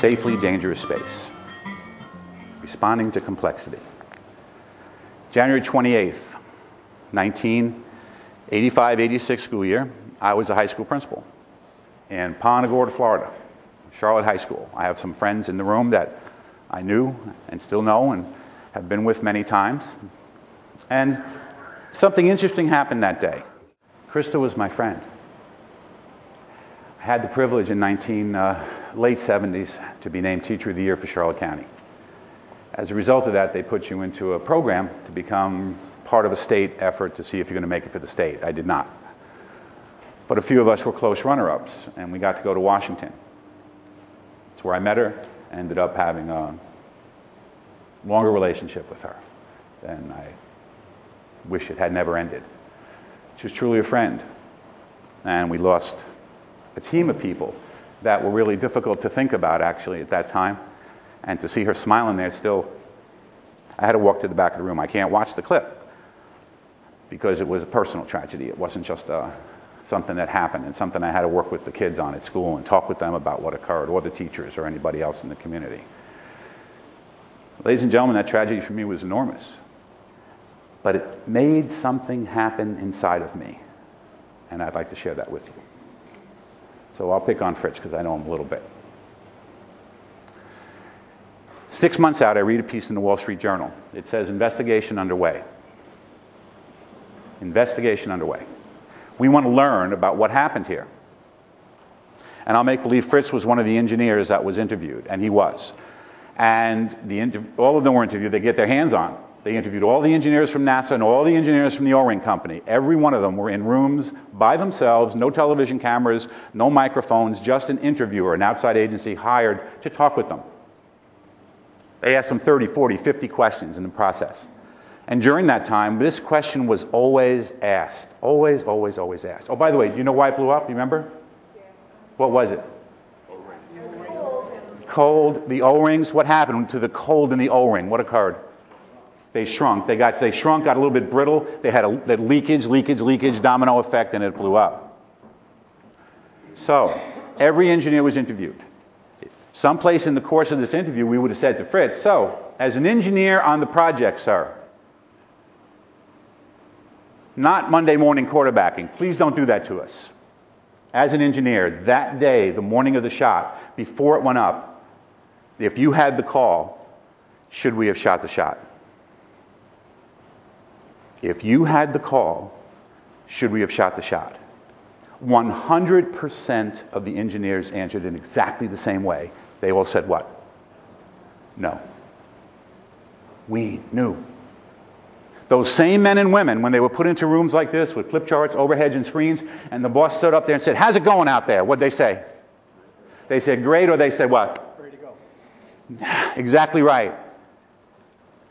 safely dangerous space. Responding to complexity. January 28th, 1985-86 school year, I was a high school principal in Punta Gorda, Florida, Charlotte High School. I have some friends in the room that I knew and still know and have been with many times. And something interesting happened that day. Krista was my friend. I had the privilege in late 70s to be named Teacher of the Year for Charlotte County. As a result of that, they put you into a program to become part of a state effort to see if you're going to make it for the state. I did not. But a few of us were close runner-ups, and we got to go to Washington. It's where I met her, ended up having a longer relationship with her than I wish it had never ended. She was truly a friend, and we lost a team of people that were really difficult to think about, actually, at that time. And to see her smiling there still, I had to walk to the back of the room. I can't watch the clip because it was a personal tragedy. It wasn't just something that happened and something I had to work with the kids on at school and talk with them about what occurred, or the teachers or anybody else in the community. Ladies and gentlemen, that tragedy for me was enormous. But it made something happen inside of me, and I'd like to share that with you. So I'll pick on Fritz because I know him a little bit. 6 months out, I read a piece in the Wall Street Journal. It says, investigation underway. Investigation underway. We want to learn about what happened here. And I'll make believe Fritz was one of the engineers that was interviewed, and he was. And all of them were interviewed. They get their hands on. They interviewed all the engineers from NASA and all the engineers from the O-Ring Company. Every one of them were in rooms by themselves, no television cameras, no microphones, just an interviewer, an outside agency hired to talk with them. They asked them 30, 40, 50 questions in the process. And during that time, this question was always asked. Always, always, always asked. Oh, by the way, do you know why it blew up? You remember? Yeah. What was it? It was cold. Cold. The O-rings. What happened to the cold in the O-ring? What occurred? They shrunk. They shrunk, got a little bit brittle. They had that leakage, domino effect, and it blew up. So, every engineer was interviewed. Someplace in the course of this interview, we would have said to Fritz, so, as an engineer on the project, sir, not Monday morning quarterbacking, please don't do that to us. As an engineer, that day, the morning of the shot, before it went up, if you had the call, should we have shot the shot? If you had the call, should we have shot the shot? 100% of the engineers answered in exactly the same way. They all said what? No. We knew. Those same men and women, when they were put into rooms like this with flip charts, overheads, and screens, and the boss stood up there and said, how's it going out there? What'd they say? They said great, or they said what? Ready to go. Exactly right.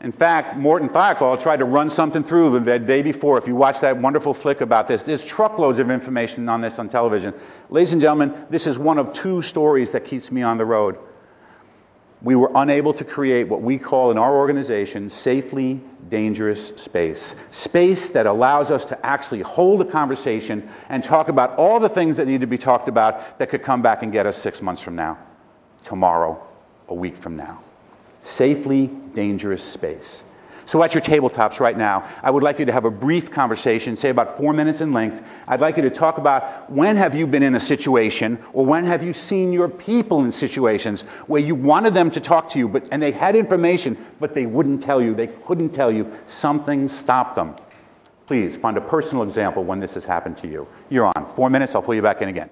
In fact, Morton Firecall tried to run something through them the day before. If you watch that wonderful flick about this, there's truckloads of information on this on television. Ladies and gentlemen, this is one of two stories that keeps me on the road. We were unable to create what we call in our organization safely dangerous space. Space that allows us to actually hold a conversation and talk about all the things that need to be talked about that could come back and get us 6 months from now, tomorrow, a week from now. Safely dangerous space. So at your tabletops right now, I would like you to have a brief conversation, say about 4 minutes in length. I'd like you to talk about when have you been in a situation, or when have you seen your people in situations where you wanted them to talk to you, and they had information, but they wouldn't tell you, they couldn't tell you, something stopped them. Please find a personal example when this has happened to you. You're on. 4 minutes, I'll pull you back in again.